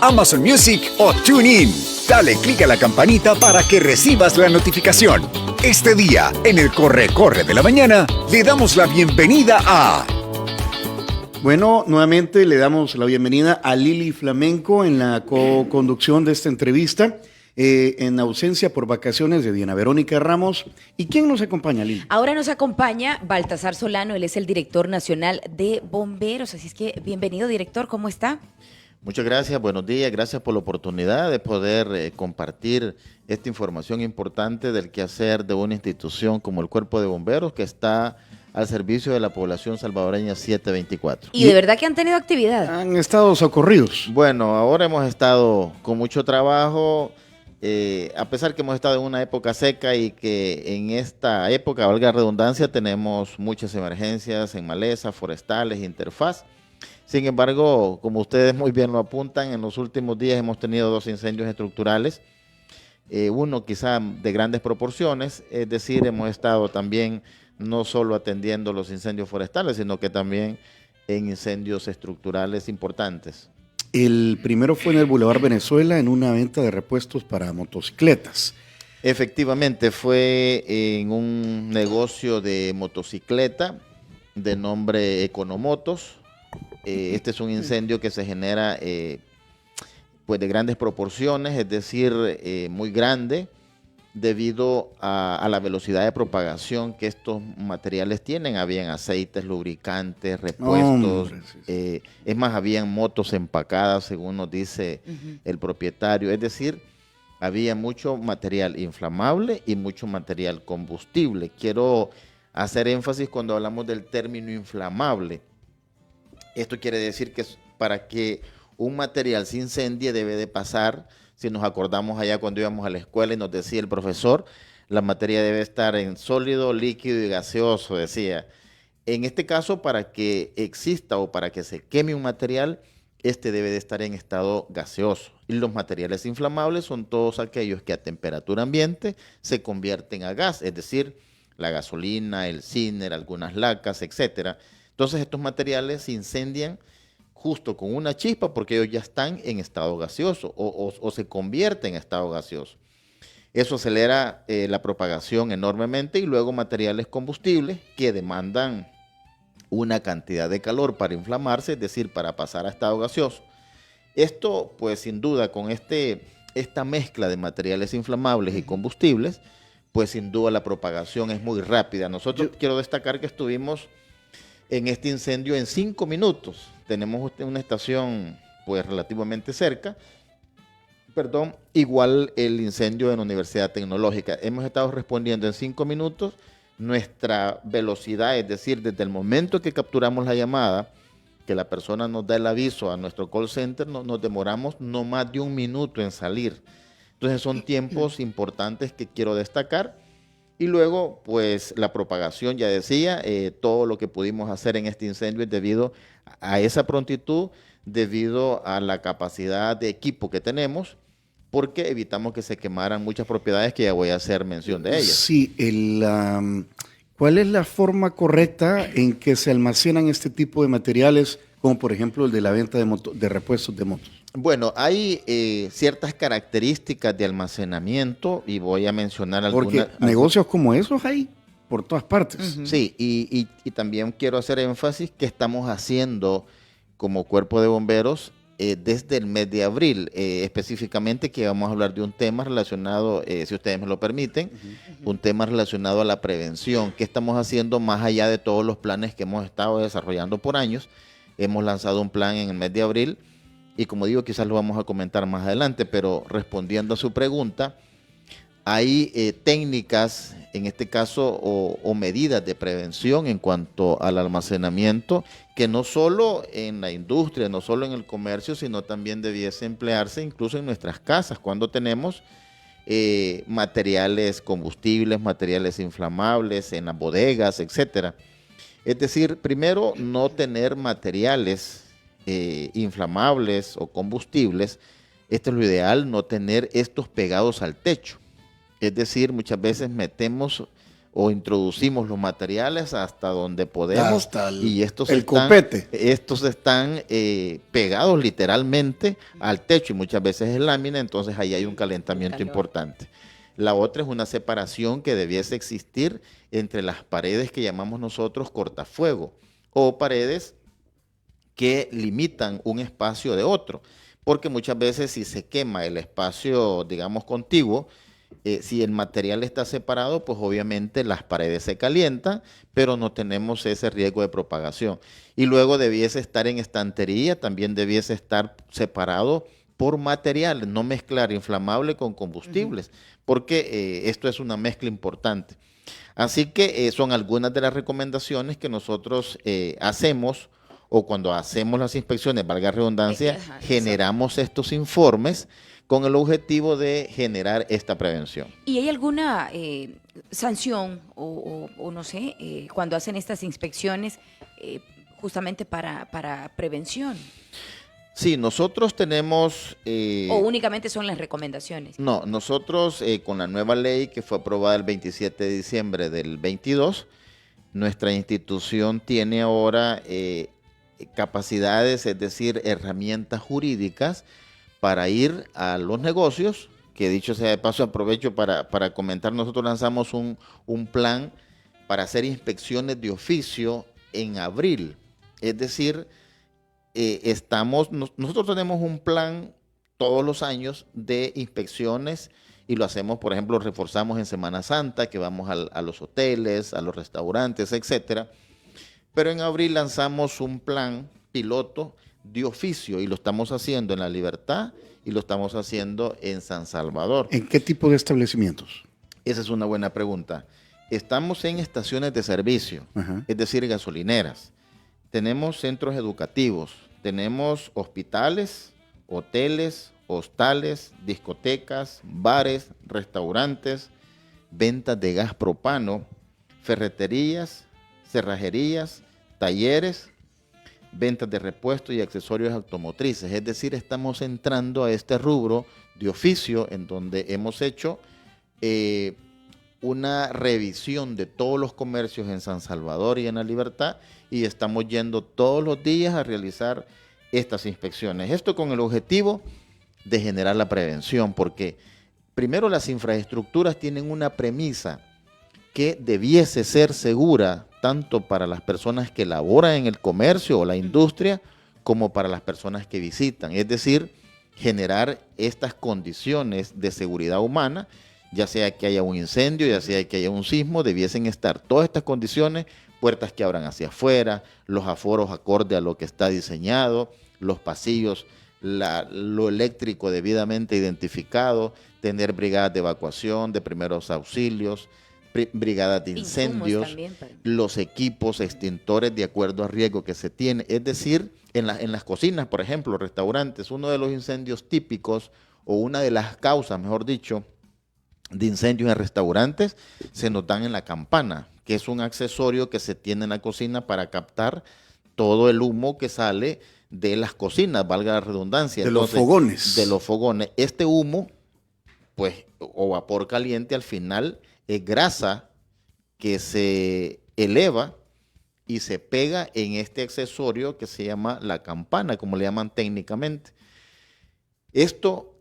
Amazon Music o TuneIn. Dale clic a la campanita para que recibas la notificación. Este día, en el Corre de la Mañana, le damos la bienvenida a... Bueno, nuevamente le damos la bienvenida a Lili Flamenco en la co-conducción de esta entrevista. En ausencia por vacaciones de Diana Verónica Ramos. ¿Y quién nos acompaña, Lili? Ahora nos acompaña Baltasar Solano, él es el director nacional de bomberos, así es que bienvenido, director, ¿cómo está? Muchas gracias, buenos días, gracias por la oportunidad de poder compartir esta información importante del quehacer de una institución como el Cuerpo de Bomberos que está al servicio de la población salvadoreña 724. ¿Y de verdad que han tenido actividad? Han estado socorridos. Bueno, ahora hemos estado con mucho trabajo, a pesar que hemos estado en una época seca y que en esta época, valga la redundancia, tenemos muchas emergencias en malezas, forestales, interfaz. Sin embargo, como ustedes muy bien lo apuntan, en los últimos días hemos tenido 2 incendios estructurales, uno quizá de grandes proporciones, es decir, hemos estado también no solo atendiendo los incendios forestales, sino que también en incendios estructurales importantes. El primero fue en el Boulevard Venezuela, en una venta de repuestos para motocicletas. Efectivamente, fue en un negocio de motocicleta de nombre Economotos. Este es un incendio que se genera pues de grandes proporciones, es decir, muy grande, debido a la velocidad de propagación que estos materiales tienen. Habían aceites, lubricantes, repuestos, es más, habían motos empacadas, según nos dice el propietario. Es decir, había mucho material inflamable y mucho material combustible. Quiero hacer énfasis cuando hablamos del término inflamable. Esto quiere decir que para que un material se incendie debe de pasar, si nos acordamos allá cuando íbamos a la escuela y nos decía el profesor, la materia debe estar en sólido, líquido y gaseoso, decía. En este caso, para que exista o para que se queme un material, este debe de estar en estado gaseoso. Y los materiales inflamables son todos aquellos que a temperatura ambiente se convierten a gas, es decir, la gasolina, el ciner, algunas lacas, etcétera. Entonces estos materiales se incendian justo con una chispa porque ellos ya están en estado gaseoso o se convierten en estado gaseoso. Eso acelera la propagación enormemente y luego materiales combustibles que demandan una cantidad de calor para inflamarse, es decir, para pasar a estado gaseoso. Esto, pues sin duda, con esta mezcla de materiales inflamables y combustibles, pues sin duda la propagación es muy rápida. Nosotros quiero destacar que estuvimos en este incendio en 5 minutos. Tenemos una estación pues relativamente cerca. Igual el incendio en la Universidad Tecnológica. Hemos estado respondiendo en 5 minutos. Nuestra velocidad, es decir, desde el momento que capturamos la llamada, que la persona nos da el aviso a nuestro call center, nos demoramos no más de 1 minuto en salir. Entonces son tiempos importantes que quiero destacar. Y luego, pues la propagación, ya decía, todo lo que pudimos hacer en este incendio es debido a esa prontitud, debido a la capacidad de equipo que tenemos, porque evitamos que se quemaran muchas propiedades que ya voy a hacer mención de ellas. Sí, ¿cuál es la forma correcta en que se almacenan este tipo de materiales, como por ejemplo el de la venta de repuestos de motos? Bueno, hay ciertas características de almacenamiento y voy a mencionar algunas. Porque negocios como esos hay por todas partes. Sí, y también quiero hacer énfasis que estamos haciendo como Cuerpo de Bomberos desde el mes de abril, específicamente que vamos a hablar de un tema relacionado, si ustedes me lo permiten, un tema relacionado a la prevención. ¿Qué estamos haciendo más allá de todos los planes que hemos estado desarrollando por años? Hemos lanzado un plan en el mes de abril. Y como digo, quizás lo vamos a comentar más adelante, pero respondiendo a su pregunta, hay técnicas, en este caso, o medidas de prevención en cuanto al almacenamiento, que no solo en la industria, no solo en el comercio, sino también debiese emplearse incluso en nuestras casas, cuando tenemos materiales combustibles, materiales inflamables, en las bodegas, etcétera. Es decir, primero, no tener materiales inflamables o combustibles. Esto es lo ideal, no tener estos pegados al techo. Es decir, muchas veces metemos o introducimos los materiales hasta donde podemos Hasta y estos el están, copete. estos están pegados literalmente al techo y muchas veces es lámina, entonces ahí hay un calentamiento Calor. importante. La otra es una separación que debiese existir entre las paredes que llamamos nosotros cortafuego o paredes que limitan un espacio de otro, porque muchas veces si se quema el espacio, digamos, contiguo, si el material está separado, pues obviamente las paredes se calientan, pero no tenemos ese riesgo de propagación. Y luego debiese estar en estantería, también debiese estar separado por materiales, no mezclar inflamable con combustibles, porque esto es una mezcla importante. Así que son algunas de las recomendaciones que nosotros hacemos o cuando hacemos las inspecciones, valga la redundancia, Ajá, generamos estos informes con el objetivo de generar esta prevención. ¿Y hay alguna sanción o no sé, cuando hacen estas inspecciones justamente para prevención? Sí, nosotros tenemos... ¿O únicamente son las recomendaciones? No, nosotros con la nueva ley que fue aprobada el 27 de diciembre del 22, nuestra institución tiene ahora capacidades, es decir, herramientas jurídicas para ir a los negocios, que dicho sea de paso, aprovecho para comentar, nosotros lanzamos un plan para hacer inspecciones de oficio en abril. Es decir, nosotros tenemos un plan todos los años de inspecciones y lo hacemos, por ejemplo, reforzamos en Semana Santa, que vamos a los hoteles, a los restaurantes, etcétera. Pero en abril lanzamos un plan piloto de oficio y lo estamos haciendo en La Libertad y lo estamos haciendo en San Salvador. ¿En qué tipo de establecimientos? Esa es una buena pregunta. Estamos en estaciones de servicio, Ajá. es decir, gasolineras. Tenemos centros educativos, tenemos hospitales, hoteles, hostales, discotecas, bares, restaurantes, ventas de gas propano, ferreterías, cerrajerías, talleres, ventas de repuestos y accesorios automotrices. Es decir, estamos entrando a este rubro de oficio en donde hemos hecho una revisión de todos los comercios en San Salvador y en La Libertad y estamos yendo todos los días a realizar estas inspecciones. Esto con el objetivo de generar la prevención, porque primero las infraestructuras tienen una premisa que debiese ser segura tanto para las personas que laboran en el comercio o la industria como para las personas que visitan. Es decir, generar estas condiciones de seguridad humana, ya sea que haya un incendio, ya sea que haya un sismo, debiesen estar todas estas condiciones, puertas que abran hacia afuera, los aforos acorde a lo que está diseñado, los pasillos, lo eléctrico debidamente identificado, tener brigadas de evacuación, de primeros auxilios, brigadas de incendios, también los equipos extintores de acuerdo a riesgo que se tiene. Es decir, en las cocinas, por ejemplo, restaurantes, uno de los incendios típicos o una de las causas, mejor dicho, de incendios en restaurantes se notan en la campana, que es un accesorio que se tiene en la cocina para captar todo el humo que sale de las cocinas, valga la redundancia. De Entonces, los fogones. De los fogones. Este humo, pues, o vapor caliente, al final es grasa que se eleva y se pega en este accesorio que se llama la campana, como le llaman técnicamente. Esto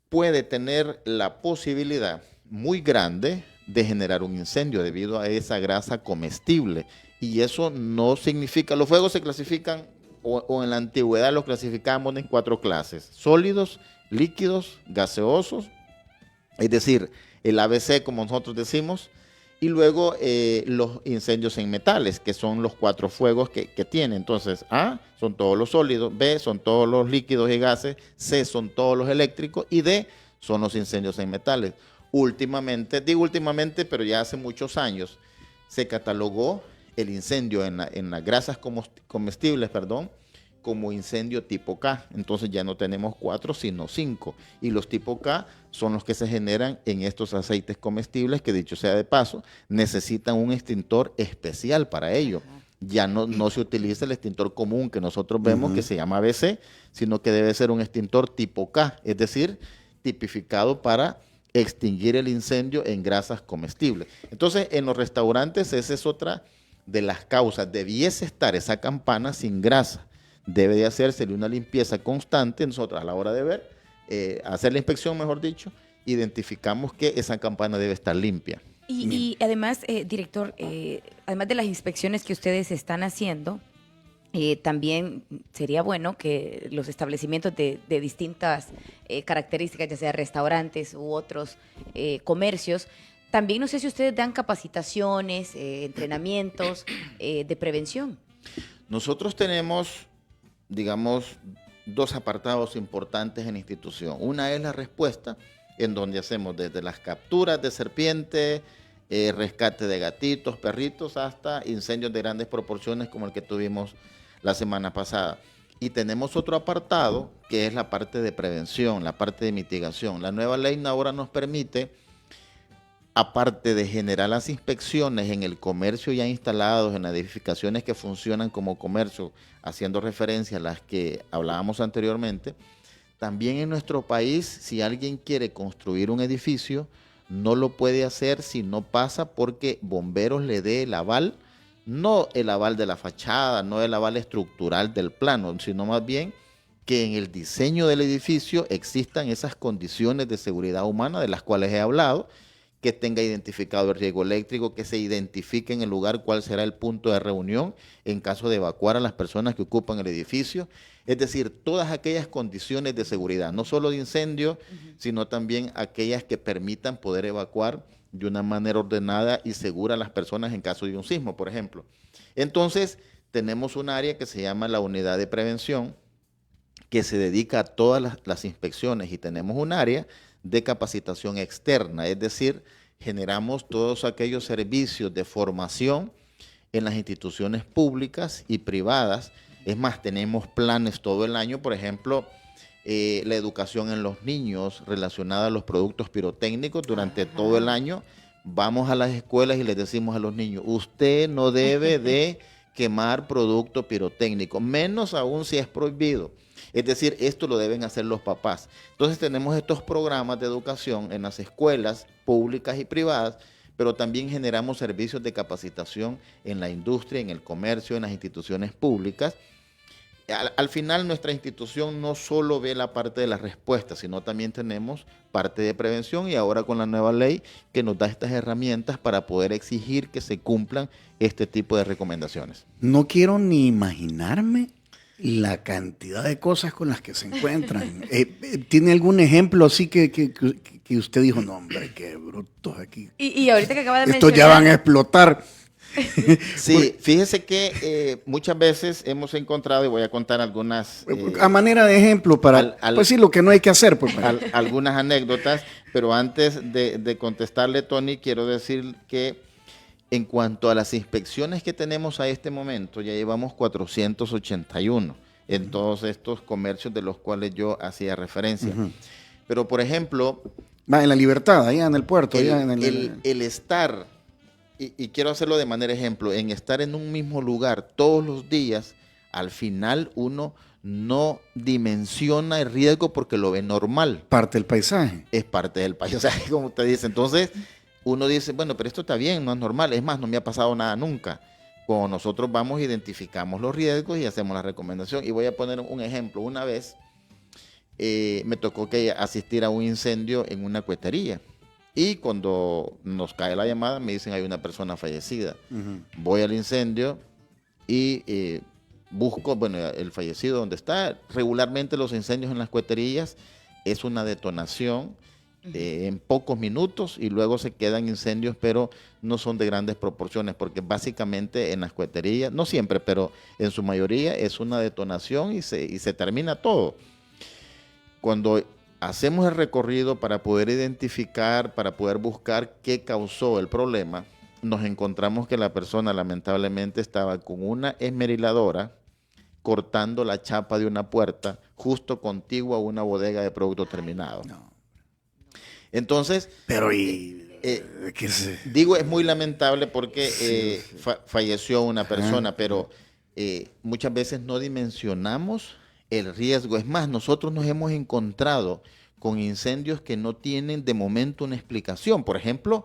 puede tener la posibilidad muy grande de generar un incendio debido a esa grasa comestible. Y eso no significa, los fuegos se clasifican, o en la antigüedad los clasificábamos en 4 clases: sólidos, líquidos, gaseosos, es decir, el ABC como nosotros decimos, y luego los incendios en metales, que son los 4 fuegos que tiene. Entonces, A son todos los sólidos, B son todos los líquidos y gases, C son todos los eléctricos y D son los incendios en metales. Últimamente, digo últimamente, pero ya hace muchos años, se catalogó el incendio en las grasas comestibles, como incendio tipo K. Entonces ya no tenemos 4, sino 5. Y los tipo K son los que se generan en estos aceites comestibles que, dicho sea de paso, necesitan un extintor especial para ello. Ya no se utiliza el extintor común que nosotros vemos, que se llama ABC, sino que debe ser un extintor tipo K, es decir, tipificado para extinguir el incendio en grasas comestibles. Entonces, en los restaurantes esa es otra de las causas. Debiese estar esa campana sin grasa. Debe de hacérsele una limpieza constante. Nosotros a la hora de ver, hacer la inspección, mejor dicho, identificamos que esa campana debe estar limpia. Y además, director, además de las inspecciones que ustedes están haciendo, también sería bueno que los establecimientos de distintas características, ya sea restaurantes u otros comercios, también no sé si ustedes dan capacitaciones, entrenamientos de prevención. Nosotros tenemos, digamos, dos apartados importantes en la institución. Una es la respuesta, en donde hacemos desde las capturas de serpientes, rescate de gatitos, perritos, hasta incendios de grandes proporciones como el que tuvimos la semana pasada. Y tenemos otro apartado que es la parte de prevención, la parte de mitigación. La nueva ley ahora nos permite, aparte de generar las inspecciones en el comercio ya instalados, en las edificaciones que funcionan como comercio, haciendo referencia a las que hablábamos anteriormente, también en nuestro país, si alguien quiere construir un edificio, no lo puede hacer si no pasa porque bomberos le dé el aval, no el aval de la fachada, no el aval estructural del plano, sino más bien que en el diseño del edificio existan esas condiciones de seguridad humana de las cuales he hablado, que tenga identificado el riesgo eléctrico, que se identifique en el lugar cuál será el punto de reunión en caso de evacuar a las personas que ocupan el edificio. Es decir, todas aquellas condiciones de seguridad, no solo de incendio, sino también aquellas que permitan poder evacuar de una manera ordenada y segura a las personas en caso de un sismo, por ejemplo. Entonces, tenemos un área que se llama la unidad de prevención, que se dedica a todas las inspecciones, y tenemos un área de capacitación externa, es decir, generamos todos aquellos servicios de formación en las instituciones públicas y privadas. Es más, tenemos planes todo el año, por ejemplo, la educación en los niños relacionada a los productos pirotécnicos durante todo el año. Vamos a las escuelas y les decimos a los niños, usted no debe de quemar producto pirotécnico, menos aún si es prohibido. Es decir, esto lo deben hacer los papás. Entonces tenemos estos programas de educación en las escuelas públicas y privadas, pero también generamos servicios de capacitación en la industria, en el comercio, en las instituciones públicas. Al final nuestra institución no solo ve la parte de la respuesta, sino también tenemos parte de prevención, y ahora con la nueva ley que nos da estas herramientas para poder exigir que se cumplan este tipo de recomendaciones. No quiero ni imaginarme la cantidad de cosas con las que se encuentran. ¿Tiene algún ejemplo así que usted dijo, no, hombre, qué brutos aquí? Y ahorita que acaba de Estos mencionar... ya van a explotar. Sí, fíjese que muchas veces hemos encontrado, y voy a contar algunas... a manera de ejemplo, para pues sí, lo que no hay que hacer. Pues, algunas anécdotas, pero antes de contestarle, Tony, quiero decir que en cuanto a las inspecciones que tenemos a este momento, ya llevamos 481 en todos estos comercios de los cuales yo hacía referencia. Pero, por ejemplo... Va en La Libertad, allá en el puerto. El estar, y quiero hacerlo de manera ejemplo, en estar en un mismo lugar todos los días, al final uno no dimensiona el riesgo porque lo ve normal. Parte del paisaje. Es parte del paisaje, como usted dice. Entonces... uno dice, bueno, pero esto está bien, no es normal. Es más, no me ha pasado nada nunca. Cuando nosotros vamos, identificamos los riesgos y hacemos la recomendación. Y voy a poner un ejemplo. Una vez me tocó asistir a un incendio en una cuetería. Y cuando nos cae la llamada, me dicen, hay una persona fallecida. Voy al incendio y busco, bueno, el fallecido donde está. Regularmente los incendios en las cueterías es una detonación en pocos minutos y luego se quedan incendios, pero no son de grandes proporciones, porque básicamente en las cueterías, no siempre, pero en su mayoría es una detonación y se termina todo. Cuando hacemos el recorrido para poder identificar, para poder buscar qué causó el problema, nos encontramos que la persona lamentablemente estaba con una esmeriladora cortando la chapa de una puerta justo contigua a una bodega de producto terminado. No. Entonces, pero digo, es muy lamentable porque falleció una persona, pero muchas veces no dimensionamos el riesgo. Es más, nosotros nos hemos encontrado con incendios que no tienen de momento una explicación. Por ejemplo,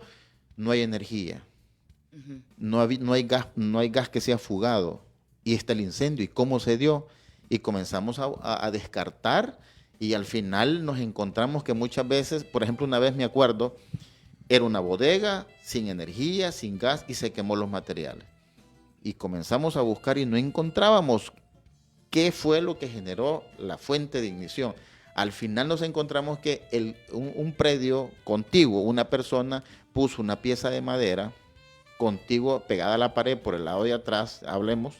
no hay energía, no hay gas que sea fugado, y está el incendio, ¿y cómo se dio? Y comenzamos a descartar, y al final nos encontramos que muchas veces, por ejemplo, una vez me acuerdo, era una bodega sin energía, sin gas, y se quemó los materiales. Y comenzamos a buscar y no encontrábamos qué fue lo que generó la fuente de ignición. Al final nos encontramos que un predio contiguo, una persona puso una pieza de madera contiguo, pegada a la pared por el lado de atrás, hablemos,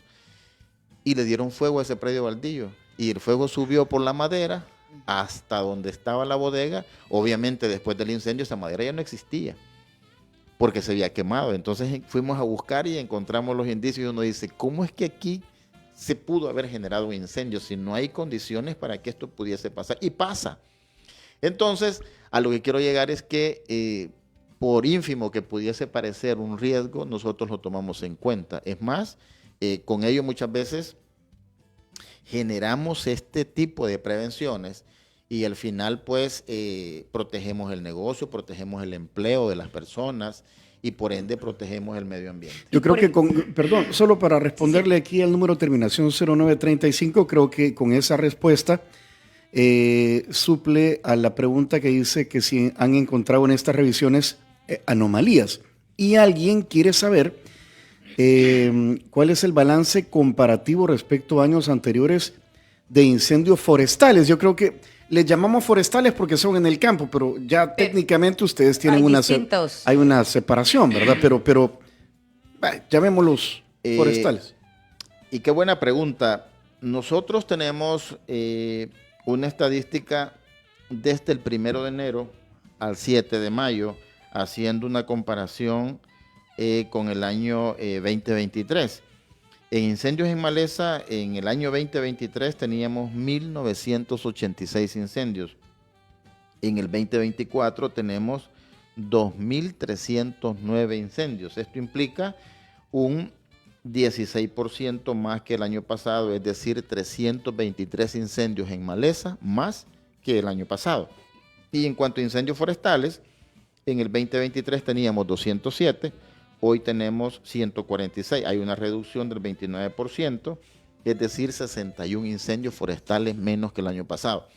y le dieron fuego a ese predio baldío. Y el fuego subió por la madera hasta donde estaba la bodega. Obviamente después del incendio esa madera ya no existía, porque se había quemado. Entonces fuimos a buscar y encontramos los indicios, y uno dice, ¿cómo es que aquí se pudo haber generado un incendio si no hay condiciones para que esto pudiese pasar? Y pasa. Entonces, a lo que quiero llegar es que por ínfimo que pudiese parecer un riesgo, nosotros lo tomamos en cuenta. Es más, con ello muchas veces generamos este tipo de prevenciones, y al final pues protegemos el negocio, protegemos el empleo de las personas, y por ende protegemos el medio ambiente. Yo creo que perdón, solo para responderle aquí al número de terminación 0935, creo que con esa respuesta suple a la pregunta que dice que si han encontrado en estas revisiones anomalías, y alguien quiere saber cuál es el balance comparativo respecto a años anteriores de incendios forestales. Yo creo que les llamamos forestales porque son en el campo, pero ya técnicamente ustedes tienen hay una separación, ¿verdad? Pero llamémoslos forestales. Y qué buena pregunta. Nosotros tenemos una estadística desde el 1 de enero al 7 de mayo, haciendo una comparación con el año 2023. En incendios en maleza, en el año 2023 teníamos 1.986 incendios. En el 2024 tenemos 2.309 incendios. Esto implica un 16% más que el año pasado, es decir, 323 incendios en maleza más que el año pasado. Y en cuanto a incendios forestales, en el 2023 teníamos 207, hoy tenemos 146. Hay una reducción del 29%, es decir, 61 incendios forestales menos que el año pasado.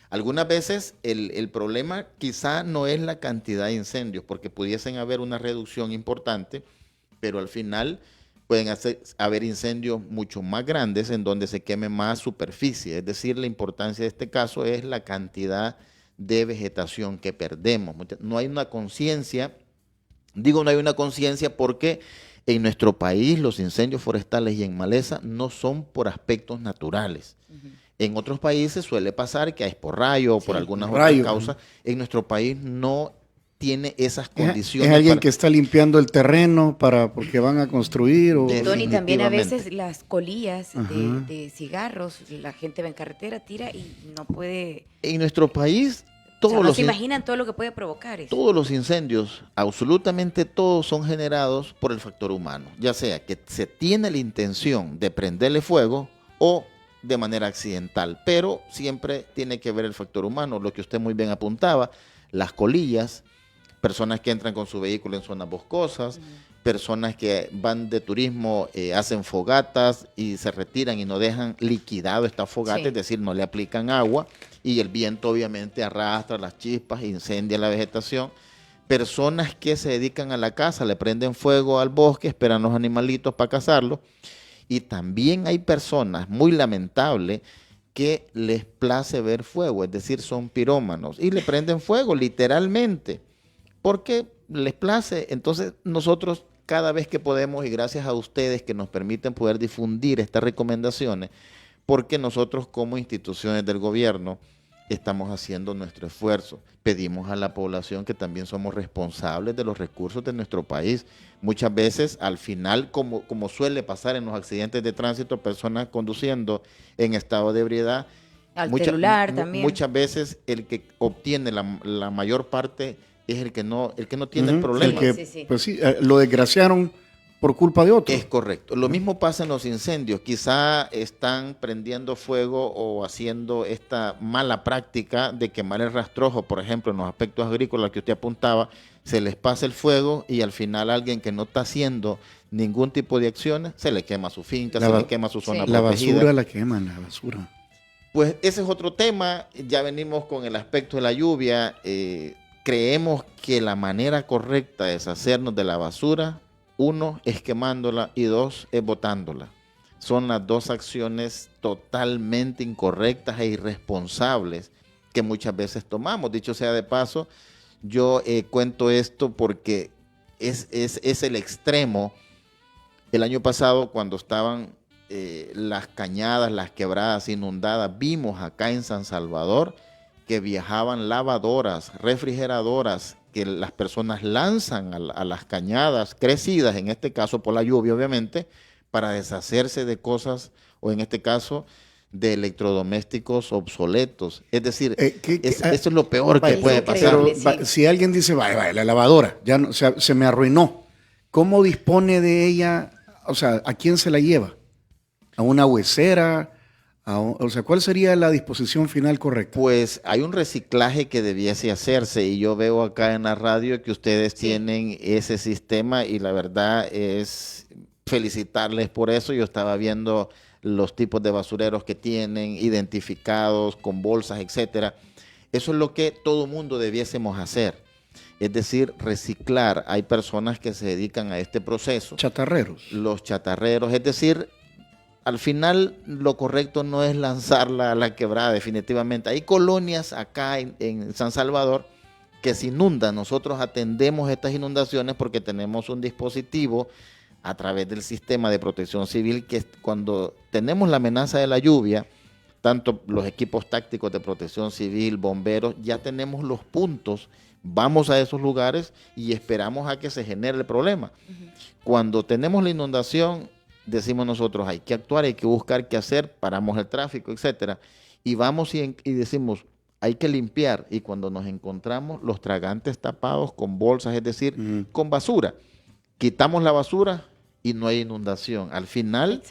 Algunas veces el problema quizá no es la cantidad de incendios, porque pudiesen haber una reducción importante, pero al final pueden haber incendios mucho más grandes en donde se queme más superficie. Es decir, la importancia de este caso es la cantidad de vegetación que perdemos. No hay una conciencia, no hay una conciencia porque en nuestro país los incendios forestales y en maleza no son por aspectos naturales. En otros países suele pasar que es por rayo o por algunas otras causas. En nuestro país no tiene esas condiciones. Es alguien que está limpiando el terreno porque van a construir. Tony, también a veces las colillas de cigarros, la gente va en carretera, tira y no puede. En nuestro país, no se imaginan todo lo que puede provocar eso. Todos los incendios, absolutamente todos, son generados por el factor humano. Ya sea que se tiene la intención de prenderle fuego o de manera accidental, pero siempre tiene que ver el factor humano, lo que usted muy bien apuntaba, las colillas, personas que entran con su vehículo en zonas boscosas, personas que van de turismo, hacen fogatas y se retiran y no dejan liquidado esta fogata, es decir, no le aplican agua, y el viento obviamente arrastra las chispas e incendia la vegetación. Personas que se dedican a la caza, le prenden fuego al bosque, esperan los animalitos para cazarlos. Y también hay personas, muy lamentable, que les place ver fuego, es decir, son pirómanos y le prenden fuego literalmente porque les place. Entonces nosotros cada vez que podemos, y gracias a ustedes que nos permiten poder difundir estas recomendaciones, porque nosotros como instituciones del gobierno estamos haciendo nuestro esfuerzo. Pedimos a la población que también somos responsables de los recursos de nuestro país. Muchas veces, al final, como suele pasar en los accidentes de tránsito, personas conduciendo en estado de ebriedad, celular también. Muchas veces el que obtiene la mayor parte es el que no tiene el problema. Pues sí, lo desgraciaron por culpa de otro. Es correcto. Lo mismo pasa en los incendios. Quizá están prendiendo fuego o haciendo esta mala práctica de quemar el rastrojo, por ejemplo, en los aspectos agrícolas que usted apuntaba, se les pasa el fuego y al final alguien que no está haciendo ningún tipo de acciones, se le quema su finca, se le quema su zona La protegida. basura la queman, la basura. Pues ese es otro tema. Ya venimos con el aspecto de la lluvia. Creemos que la manera correcta de deshacernos de la basura, uno, es quemándola y dos, es botándola. Son las dos acciones totalmente incorrectas e irresponsables que muchas veces tomamos. Dicho sea de paso, yo cuento esto porque es el extremo. El año pasado, cuando estaban las cañadas, las quebradas inundadas, vimos acá en San Salvador que viajaban lavadoras, refrigeradoras, que las personas lanzan a las cañadas crecidas, en este caso por la lluvia obviamente, para deshacerse de cosas, o en este caso de electrodomésticos obsoletos. Es decir, eso es lo peor que puede pasar. Pero si alguien dice, vaya, la lavadora, ya no, se me arruinó, ¿cómo dispone de ella? O sea, ¿a quién se la lleva? ¿A una huesera? O sea, ¿cuál sería la disposición final correcta? Pues hay un reciclaje que debiese hacerse y yo veo acá en la radio que ustedes tienen ese sistema y la verdad es felicitarles por eso. Yo estaba viendo los tipos de basureros que tienen identificados con bolsas, etcétera. Eso es lo que todo mundo debiésemos hacer. Es decir, reciclar. Hay personas que se dedican a este proceso. Chatarreros. Los chatarreros, es decir, al final lo correcto no es lanzarla a la quebrada, definitivamente. Hay colonias acá en San Salvador que se inundan. Nosotros atendemos estas inundaciones porque tenemos un dispositivo a través del sistema de protección civil que cuando tenemos la amenaza de la lluvia, tanto los equipos tácticos de protección civil, bomberos, ya tenemos los puntos, vamos a esos lugares y esperamos a que se genere el problema. Cuando tenemos la inundación, decimos nosotros, hay que actuar, hay que buscar qué hacer, paramos el tráfico, etcétera, y vamos y decimos, hay que limpiar, y cuando nos encontramos los tragantes tapados con bolsas, es decir, con basura, quitamos la basura y no hay inundación. Al final,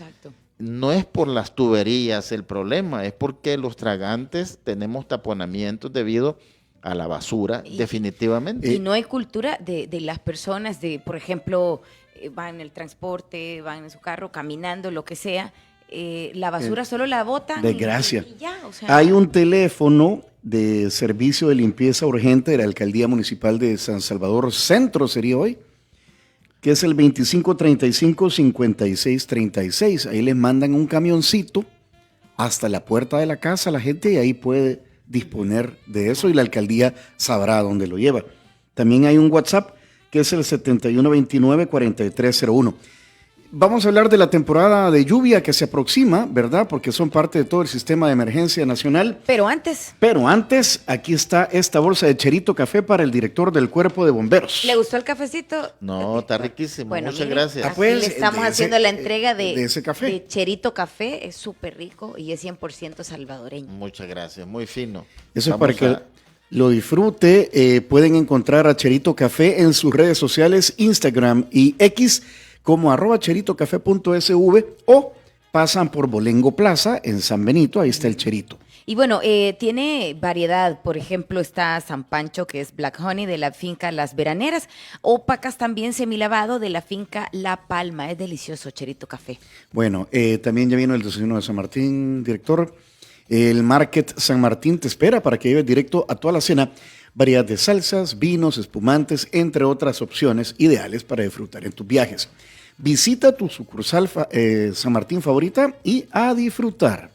no es por las tuberías el problema, es porque los tragantes tenemos taponamientos debido a la basura, definitivamente. Y no hay cultura de las personas, por ejemplo, van en el transporte, van en su carro, caminando, lo que sea, la basura solo la botan desgracia. Y ya. O sea, hay un teléfono de servicio de limpieza urgente de la Alcaldía Municipal de San Salvador Centro, sería hoy, que es el 2535-5636. Ahí les mandan un camioncito hasta la puerta de la casa a la gente y ahí puede disponer de eso y la alcaldía sabrá dónde lo lleva. También hay un WhatsApp que es el 7129-4301. Vamos a hablar de la temporada de lluvia que se aproxima, ¿verdad? Porque son parte de todo el sistema de emergencia nacional. Pero antes, Aquí está esta bolsa de Cherito Café para el director del Cuerpo de Bomberos. ¿le gustó el cafecito? No, está riquísimo. Bueno, muchas mire, gracias. aquí pues, le estamos haciendo la entrega de ese café. de Cherito Café, es súper rico y es 100% salvadoreño. Muchas gracias, muy fino. Eso es para que lo disfrute. Pueden encontrar a Cherito Café en sus redes sociales, Instagram y X, como @cheritocafé.sv o pasan por Bolengo Plaza en San Benito, ahí está el Cherito. Y bueno, tiene variedad, por ejemplo está San Pancho, que es Black Honey de la finca Las Veraneras, o pacas también semilavado de la finca La Palma, es delicioso Cherito Café. Bueno, también ya vino el desayuno de San Martín, director. El Market San Martín te espera para que lleves directo a toda la cena variedad de salsas, vinos, espumantes, entre otras opciones ideales para disfrutar en tus viajes. Visita tu sucursal San Martín favorita y a disfrutar.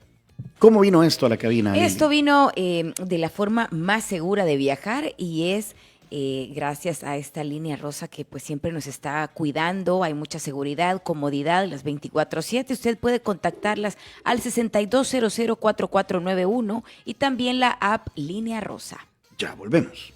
¿Cómo vino esto a la cabina? Esto vino de la forma más segura de viajar y es gracias a esta línea rosa que pues siempre nos está cuidando. Hay mucha seguridad, comodidad, las 24/7. Usted puede contactarlas al 6200-4491 y también la app Línea Rosa. Ya volvemos.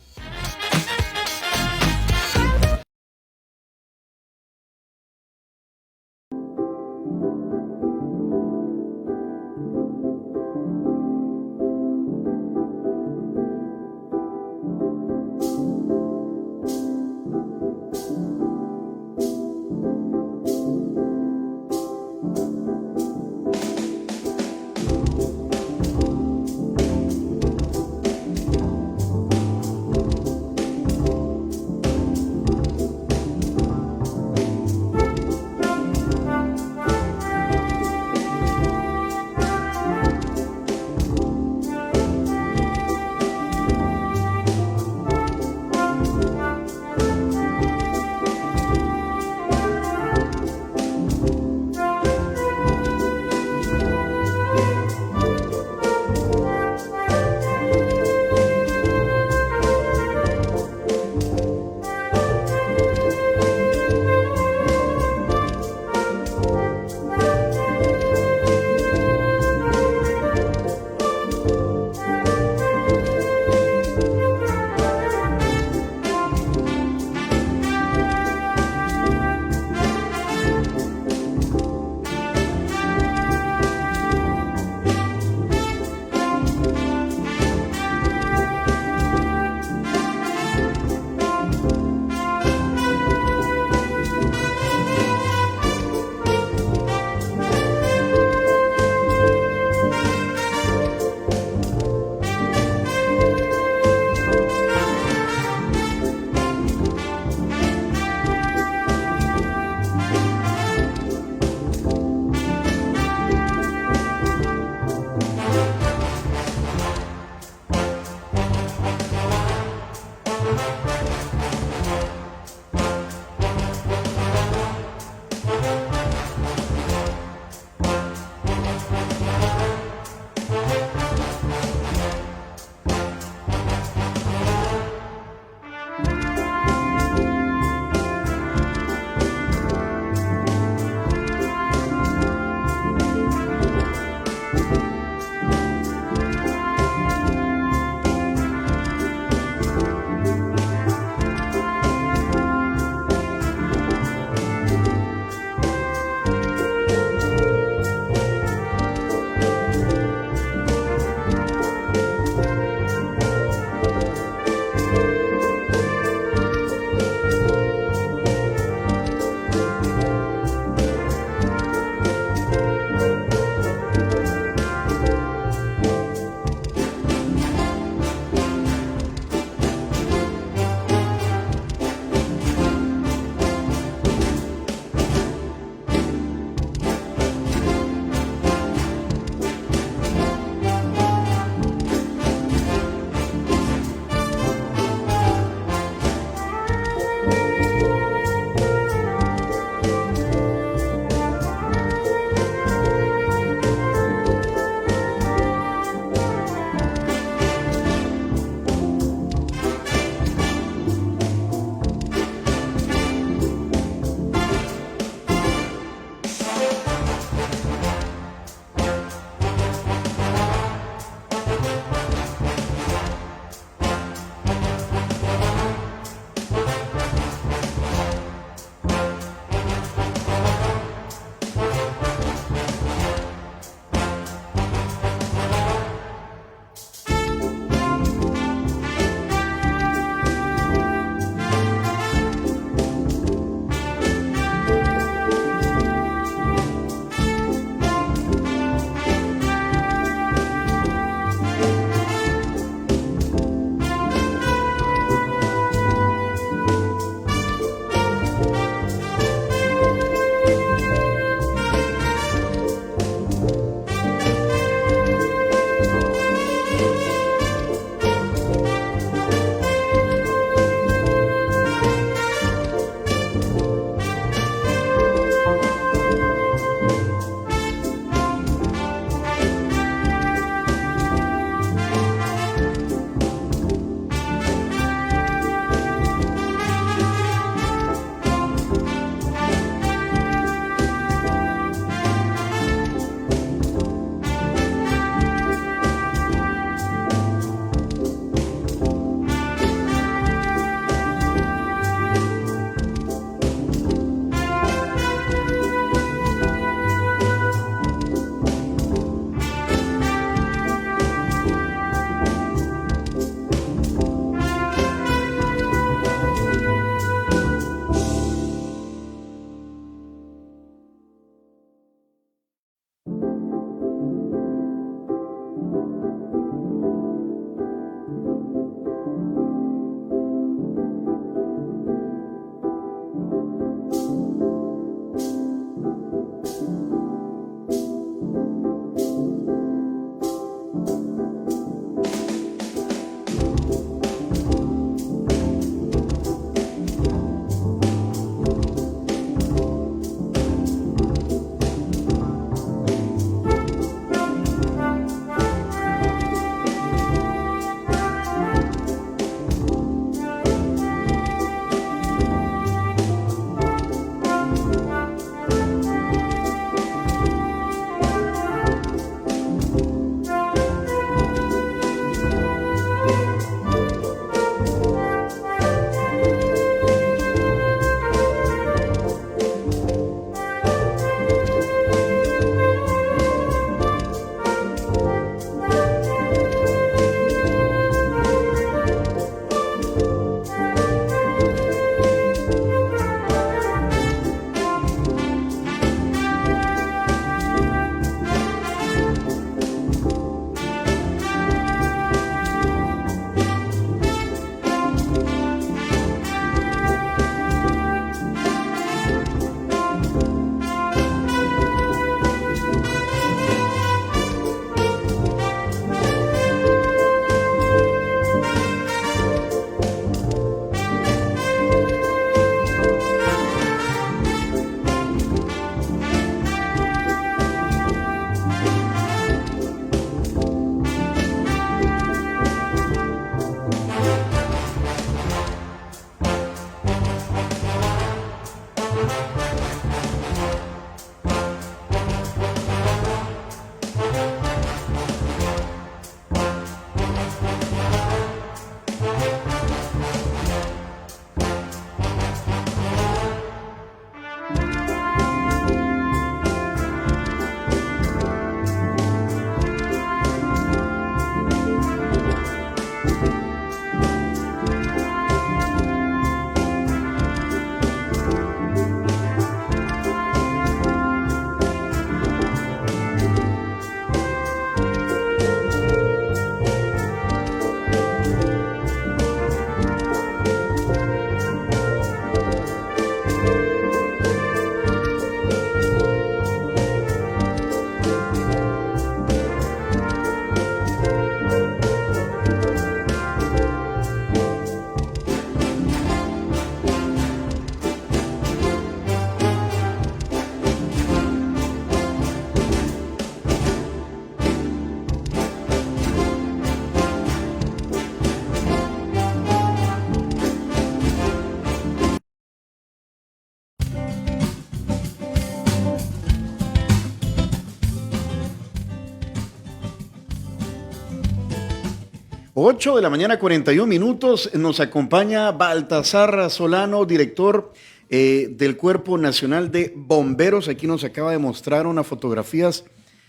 8 de la mañana, 41 minutos. Nos acompaña Baltasar Solano, director del Cuerpo Nacional de Bomberos. Aquí nos acaba de mostrar unas fotografías.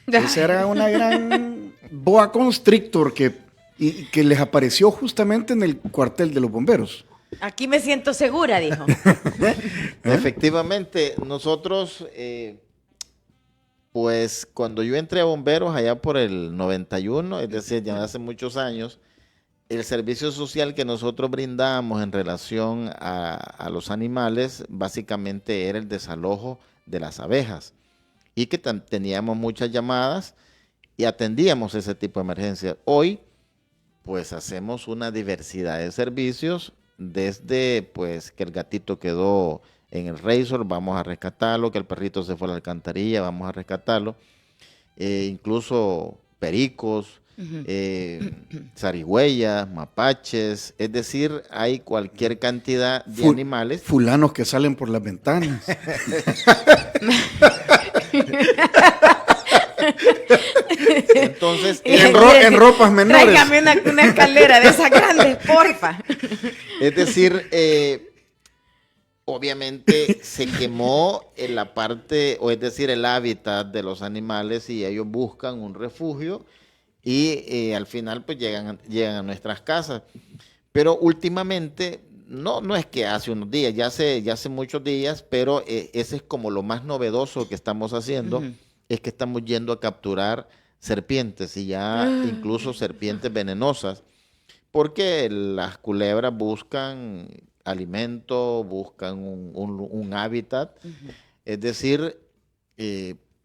Esa era una gran boa constrictor que les apareció justamente en el cuartel de los bomberos. Aquí me siento segura, dijo. Efectivamente, nosotros, pues cuando yo entré a bomberos allá por el 91, es decir, ya hace muchos años, el servicio social que nosotros brindamos en relación a los animales básicamente era el desalojo de las abejas y que teníamos muchas llamadas y atendíamos ese tipo de emergencias. Hoy, pues hacemos una diversidad de servicios, desde pues que el gatito quedó en el Razor, vamos a rescatarlo, que el perrito se fue a la alcantarilla, vamos a rescatarlo, incluso pericos, zarigüeyas, mapaches, es decir, hay cualquier cantidad de animales. Fulanos que salen por las ventanas. Entonces, en ropas menores. Tráigame una escalera de esas grandes, porfa. Es decir, obviamente se quemó en la parte, o es decir, el hábitat de los animales y ellos buscan un refugio y al final pues llegan a nuestras casas. Pero últimamente, no es que hace unos días, ya hace muchos días, pero ese es como lo más novedoso que estamos haciendo, es que estamos yendo a capturar serpientes y ya incluso serpientes venenosas, porque las culebras buscan alimento, buscan un hábitat, es decir,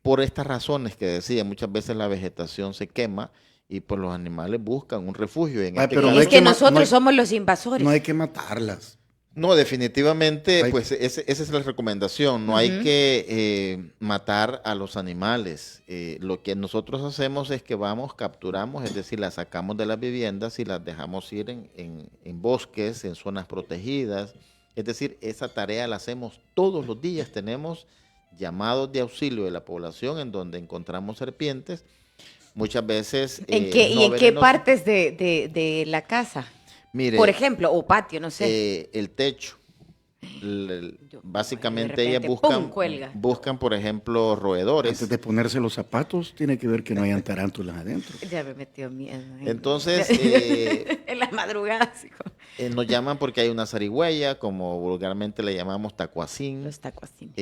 por estas razones que decía, muchas veces la vegetación se quema y pues los animales buscan un refugio. Pero Es que nosotros somos los invasores. No hay que matarlas. No, definitivamente, pues esa es la recomendación. No hay que matar a los animales. Lo que nosotros hacemos es que vamos, capturamos, es decir, las sacamos de las viviendas y las dejamos ir en bosques, en zonas protegidas. Es decir, esa tarea la hacemos todos los días. Tenemos llamados de auxilio de la población en donde encontramos serpientes. Muchas veces... ¿En qué partes de la casa? Mire, por ejemplo, o patio, no sé. El techo. Básicamente de ellas repente, buscan, por ejemplo, roedores. Antes de ponerse los zapatos, tiene que ver que no hayan tarántulas adentro. Ya me metió miedo. Entonces, en las madrugadas. Nos llaman porque hay una zarigüeya, como vulgarmente le llamamos tacuacín. Los tacuacín.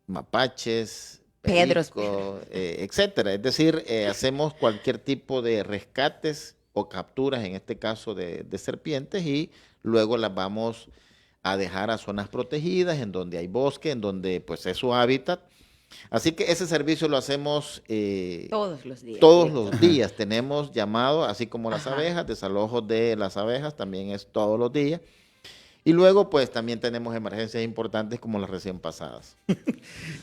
Mapaches, Pedros, etcétera. Es decir, hacemos cualquier tipo de rescates o capturas, en este caso de serpientes, y luego las vamos a dejar a zonas protegidas, en donde hay bosque, en donde pues es su hábitat. Así que ese servicio lo hacemos todos los días. Todos los días tenemos llamado, así como las abejas, desalojo de las abejas, también es todos los días. Y luego, pues, también tenemos emergencias importantes como las recién pasadas.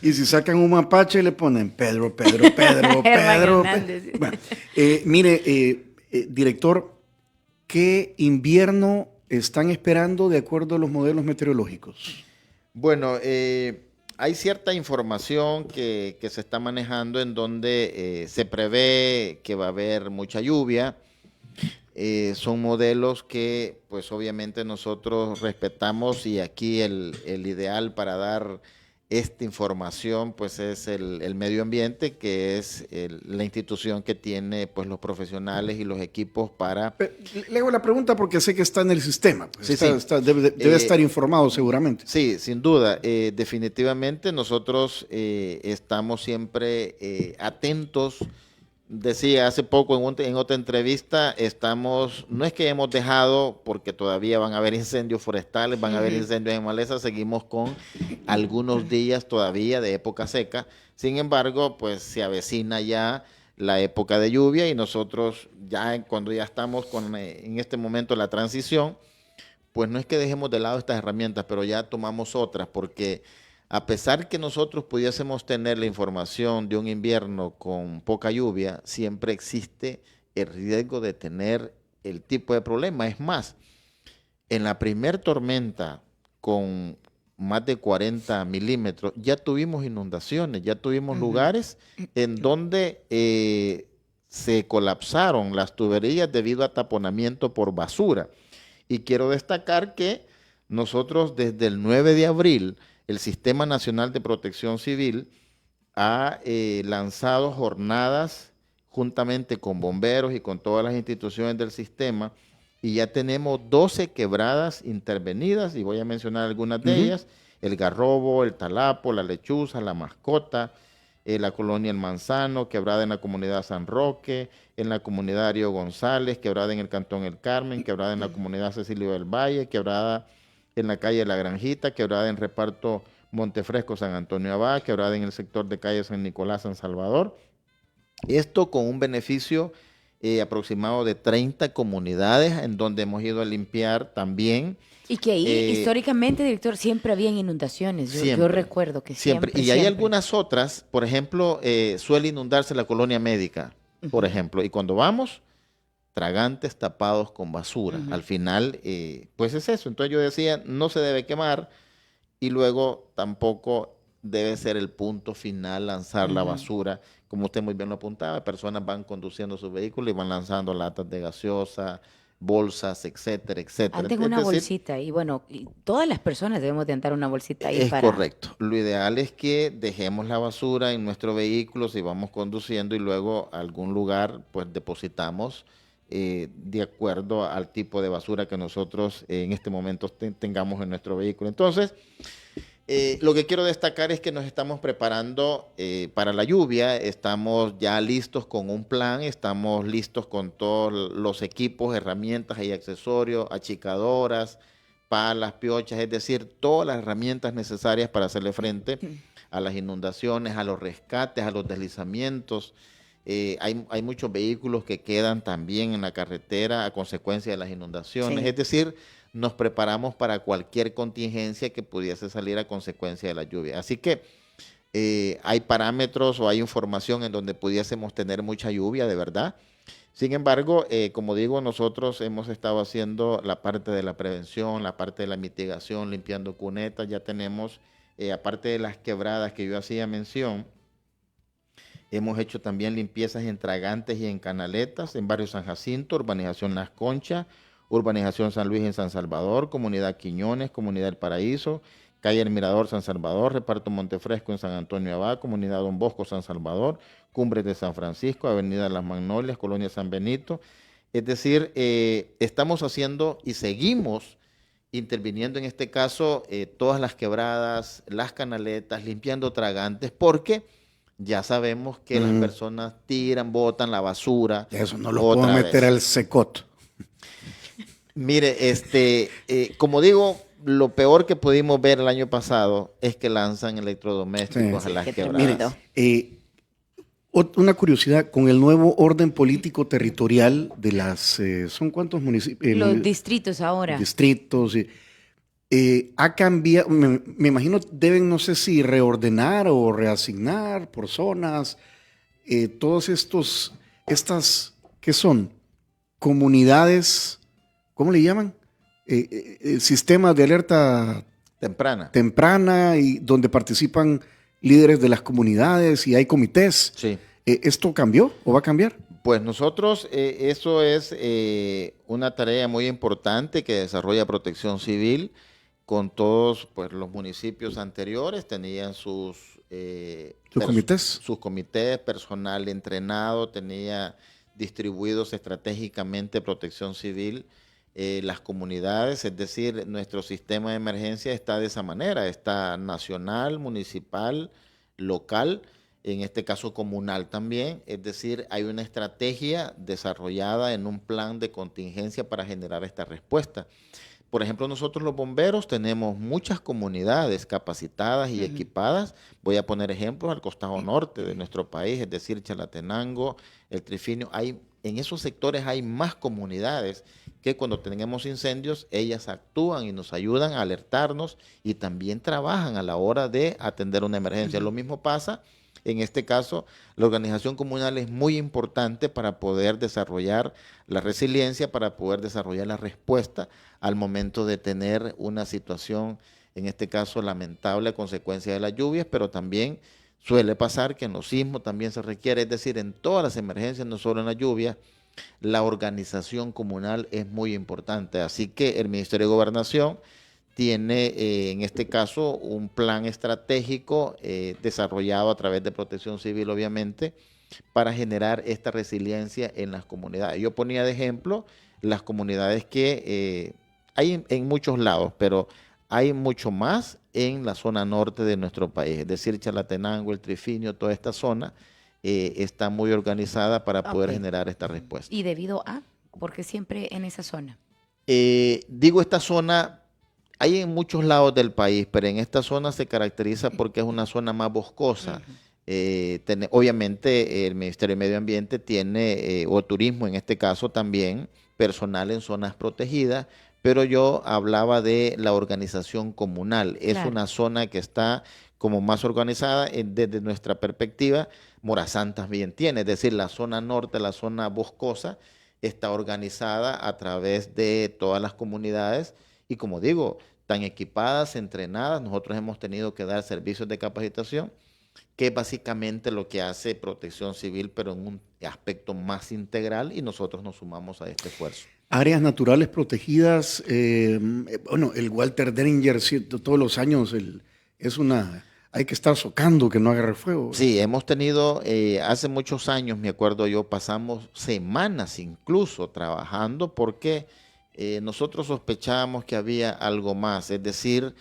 Y si sacan un mapache, le ponen Pedro. Bueno, mire, director, ¿qué invierno están esperando de acuerdo a los modelos meteorológicos? Bueno, hay cierta información que se está manejando en donde se prevé que va a haber mucha lluvia. Son modelos que pues obviamente nosotros respetamos y aquí el ideal para dar esta información pues es el medio ambiente, que es la institución que tiene pues los profesionales y los equipos para... Le hago la pregunta porque sé que está en el sistema, pues sí, debe estar informado seguramente. Sí, sin duda, definitivamente nosotros estamos siempre atentos. Decía hace poco en otra entrevista, no es que hemos dejado, porque todavía van a haber incendios forestales, van a haber incendios en maleza, seguimos con algunos días todavía de época seca. Sin embargo, pues se avecina ya la época de lluvia y nosotros cuando ya estamos en este momento la transición, pues no es que dejemos de lado estas herramientas, pero ya tomamos otras, porque a pesar que nosotros pudiésemos tener la información de un invierno con poca lluvia, siempre existe el riesgo de tener el tipo de problema. Es más, en la primer tormenta con más de 40 milímetros, ya tuvimos inundaciones, ya tuvimos lugares en donde se colapsaron las tuberías debido a taponamiento por basura. Y quiero destacar que nosotros desde el 9 de abril, el Sistema Nacional de Protección Civil ha lanzado jornadas juntamente con bomberos y con todas las instituciones del sistema, y ya tenemos 12 quebradas intervenidas, y voy a mencionar algunas de ellas: el Garrobo, el Talapo, la Lechuza, la Mascota, la colonia El Manzano, quebrada en la comunidad San Roque, en la comunidad Darío González, quebrada en el cantón El Carmen, quebrada en la comunidad Cecilio del Valle, quebrada en la calle La Granjita, quebrada en reparto Montefresco, San Antonio Abad, quebrada en el sector de calle San Nicolás, San Salvador. Esto con un beneficio aproximado de 30 comunidades en donde hemos ido a limpiar también. Y que ahí, históricamente, director, siempre habían inundaciones. Yo recuerdo que siempre. Y hay algunas otras, por ejemplo, suele inundarse la colonia médica, por ejemplo, y cuando vamos, tragantes tapados con basura. Al final, pues es eso. Entonces yo decía, no se debe quemar, y luego tampoco debe ser el punto final lanzar la basura. Como usted muy bien lo apuntaba, personas van conduciendo su vehículo y van lanzando latas de gaseosa, bolsas, etcétera, etcétera. Anden una bolsita, y bueno, y todas las personas debemos de andar una bolsita ahí. Es correcto. Lo ideal es que dejemos la basura en nuestro vehículo si vamos conduciendo, y luego a algún lugar pues depositamos de acuerdo al tipo de basura que nosotros en este momento tengamos en nuestro vehículo. Entonces, lo que quiero destacar es que nos estamos preparando para la lluvia, estamos ya listos con un plan, estamos listos con todos los equipos, herramientas y accesorios, achicadoras, palas, piochas, es decir, todas las herramientas necesarias para hacerle frente a las inundaciones, a los rescates, a los deslizamientos. Hay muchos vehículos que quedan también en la carretera a consecuencia de las inundaciones, Sí. Es decir, nos preparamos para cualquier contingencia que pudiese salir a consecuencia de la lluvia. Así que hay parámetros o hay información en donde pudiésemos tener mucha lluvia, de verdad. Sin embargo, como digo, nosotros hemos estado haciendo la parte de la prevención, la parte de la mitigación, limpiando cunetas. Ya tenemos, aparte de las quebradas que yo hacía mención, hemos hecho también limpiezas en tragantes y en canaletas en barrio San Jacinto, urbanización Las Conchas, urbanización San Luis en San Salvador, comunidad Quiñones, comunidad El Paraíso, calle El Mirador San Salvador, reparto Montefresco en San Antonio Abad, comunidad Don Bosco San Salvador, Cumbres de San Francisco, avenida Las Magnolias, colonia San Benito. Es decir, estamos haciendo y seguimos interviniendo en este caso todas las quebradas, las canaletas, limpiando tragantes, porque ya sabemos que las personas tiran, botan la basura. Eso no lo puedo meter al secot. Mire, como digo, lo peor que pudimos ver el año pasado es que lanzan electrodomésticos a las quebradas. Mire, una curiosidad, con el nuevo orden político territorial de las, ¿son cuántos municipios? Los distritos ahora. Distritos. Ha cambiado, me imagino deben, no sé si reordenar o reasignar por zonas, todos estas, ¿qué son? Comunidades, ¿cómo le llaman? Sistemas de alerta temprana, y donde participan líderes de las comunidades y hay comités. Sí. ¿Esto cambió o va a cambiar? Pues nosotros, eso es una tarea muy importante que desarrolla Protección Civil. Con todos pues, los municipios anteriores tenían sus comités, personal entrenado, tenía distribuidos estratégicamente Protección Civil, las comunidades, es decir, nuestro sistema de emergencia está de esa manera, está nacional, municipal, local, en este caso comunal también, es decir, hay una estrategia desarrollada en un plan de contingencia para generar esta respuesta. Por ejemplo, nosotros los bomberos tenemos muchas comunidades capacitadas y equipadas. Voy a poner ejemplos al costado norte de nuestro país, es decir, Chalatenango, El Trifinio. En esos sectores hay más comunidades que cuando tenemos incendios, ellas actúan y nos ayudan a alertarnos y también trabajan a la hora de atender una emergencia. Lo mismo pasa. En este caso, la organización comunal es muy importante para poder desarrollar la resiliencia, para poder desarrollar la respuesta al momento de tener una situación, en este caso lamentable a consecuencia de las lluvias, pero también Suele pasar que en los sismos también se requiere, es decir, en todas las emergencias, no solo en la lluvia, la organización comunal es muy importante. Así que el Ministerio de Gobernación tiene en este caso un plan estratégico desarrollado a través de Protección Civil, obviamente, para generar esta resiliencia en las comunidades. Yo ponía de ejemplo las comunidades que hay en muchos lados, pero hay mucho más en la zona norte de nuestro país, es decir, Chalatenango, el Trifinio, toda esta zona está muy organizada para poder generar esta respuesta. ¿Y debido a? Porque siempre en esa zona. Digo esta zona, hay en muchos lados del país, pero en esta zona se caracteriza porque es una zona más boscosa. Obviamente el Ministerio de Medio Ambiente tiene, o turismo en este caso también, personal en zonas protegidas, pero yo hablaba de la organización comunal. Es una zona que está como más organizada desde nuestra perspectiva. Morazán también tiene, es decir, la zona norte, la zona boscosa, está organizada a través de todas las comunidades y, como digo, tan equipadas, entrenadas. Nosotros hemos tenido que dar servicios de capacitación, que es básicamente lo que hace Protección Civil, pero en un aspecto más integral, y nosotros nos sumamos a este esfuerzo. Áreas naturales protegidas, bueno, el Walter Dringer todos los años hay que estar socando que no agarre fuego. Sí, hemos tenido, hace muchos años, me acuerdo yo, pasamos semanas incluso trabajando porque nosotros sospechábamos que había algo más, es decir,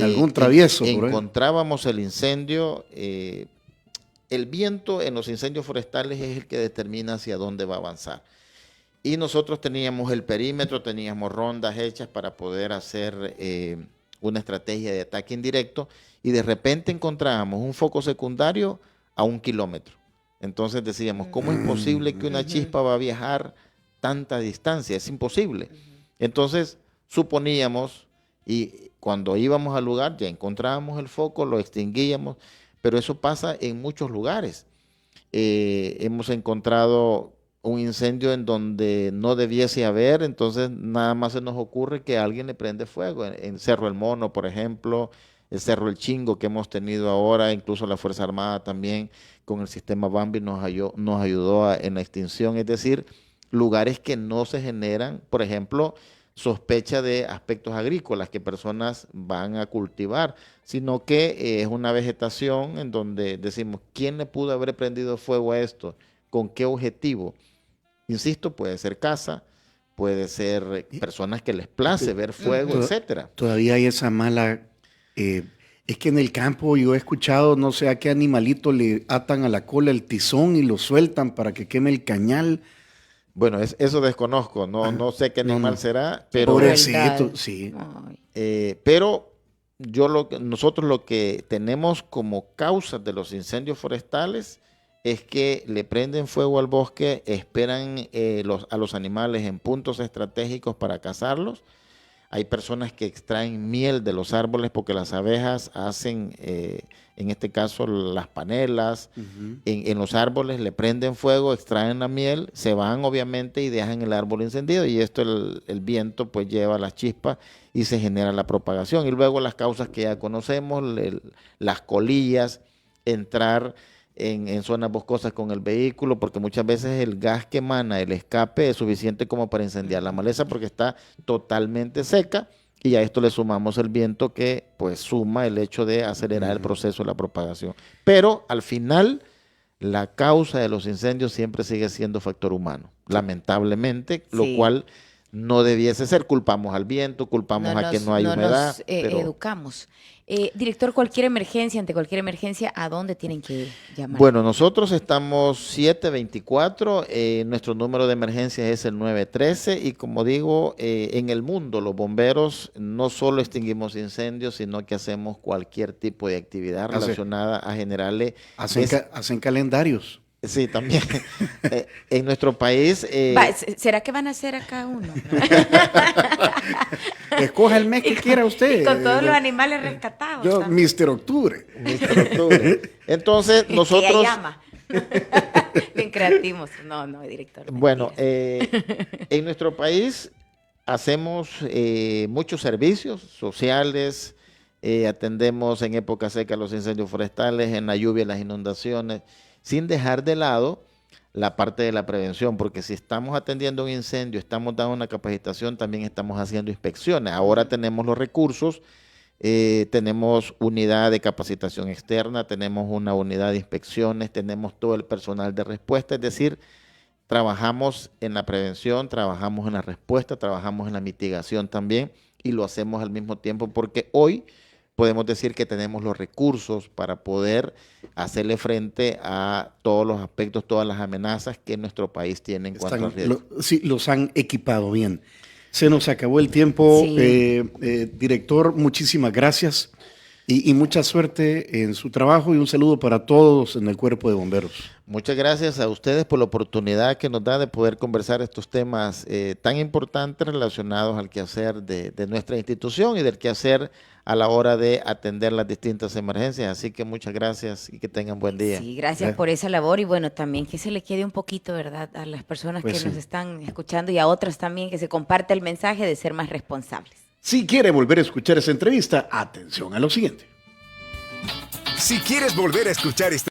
algún travieso. Encontrábamos el incendio, el viento en los incendios forestales es el que determina hacia dónde va a avanzar. Y nosotros teníamos el perímetro, teníamos rondas hechas para poder hacer una estrategia de ataque indirecto y de repente encontrábamos un foco secundario a 1 kilómetro. Entonces decíamos, ¿cómo es posible que una chispa va a viajar tanta distancia? Es imposible. Entonces suponíamos, y cuando íbamos al lugar ya encontrábamos el foco, lo extinguíamos, pero eso pasa en muchos lugares. Hemos encontrado un incendio en donde no debiese haber, entonces nada más se nos ocurre que alguien le prende fuego. En Cerro El Mono, por ejemplo, el Cerro El Chingo que hemos tenido ahora, incluso la Fuerza Armada también con el sistema Bambi nos ayudó en la extinción. Es decir, lugares que no se generan, por ejemplo, sospecha de aspectos agrícolas que personas van a cultivar, sino que es una vegetación en donde decimos, ¿quién le pudo haber prendido fuego a esto? ¿Con qué objetivo? Insisto, puede ser casa, puede ser personas que les place ver fuego, etcétera. Todavía hay esa mala... es que en el campo yo he escuchado, no sé a qué animalito le atan a la cola el tizón y lo sueltan para que queme el cañal. Bueno, eso desconozco, no sé qué animal será, pero... Pobrecito, sí. Pero nosotros lo que tenemos como causas de los incendios forestales es que le prenden fuego al bosque, esperan a los animales en puntos estratégicos para cazarlos. Hay personas que extraen miel de los árboles porque las abejas hacen, en este caso, las panelas. En los árboles le prenden fuego, extraen la miel, se van obviamente y dejan el árbol encendido. Y esto el viento pues lleva las chispas y se genera la propagación. Y luego las causas que ya conocemos, las colillas, entrar en zonas boscosas con el vehículo, porque muchas veces el gas que emana el escape es suficiente como para incendiar la maleza porque está totalmente seca, y a esto le sumamos el viento que pues suma el hecho de acelerar el proceso de la propagación. Pero al final la causa de los incendios siempre sigue siendo factor humano, lamentablemente, lo cual no debiese ser. Culpamos al viento, culpamos a que no hay humedad. Pero educamos. Director, ante cualquier emergencia, ¿a dónde tienen que llamar? Bueno, nosotros estamos 724, nuestro número de emergencias es el 913 y como digo, en el mundo los bomberos no solo extinguimos incendios, sino que hacemos cualquier tipo de actividad relacionada a generarle... Hacen calendarios. Sí, también. En nuestro país... ¿Será que van a hacer acá uno? Escoja el mes que quiera usted. Y con todos los animales rescatados. Yo, Mr. Octubre. Mr. Octubre. Entonces, nosotros... llama. Bien creativos. No, director. Bueno, en nuestro país hacemos muchos servicios sociales, atendemos en época seca los incendios forestales, en la lluvia las inundaciones, sin dejar de lado la parte de la prevención, porque si estamos atendiendo un incendio, estamos dando una capacitación, también estamos haciendo inspecciones. Ahora tenemos los recursos, tenemos unidad de capacitación externa, tenemos una unidad de inspecciones, tenemos todo el personal de respuesta, es decir, trabajamos en la prevención, trabajamos en la respuesta, trabajamos en la mitigación también, y lo hacemos al mismo tiempo porque hoy podemos decir que tenemos los recursos para poder hacerle frente a todos los aspectos, todas las amenazas que nuestro país tiene en cuanto a riesgo. Sí, los han equipado bien. Se nos acabó el tiempo. Sí. Director, muchísimas gracias y mucha suerte en su trabajo y un saludo para todos en el Cuerpo de Bomberos. Muchas gracias a ustedes por la oportunidad que nos da de poder conversar estos temas tan importantes relacionados al quehacer de nuestra institución y del quehacer a la hora de atender las distintas emergencias. Así que muchas gracias y que tengan buen día. Sí, gracias por esa labor y bueno, también que se le quede un poquito, ¿verdad?, a las personas pues que nos están escuchando y a otras también, que se comparte el mensaje de ser más responsables. Si quiere volver a escuchar esa entrevista, atención a lo siguiente. Si quieres volver a escuchar esta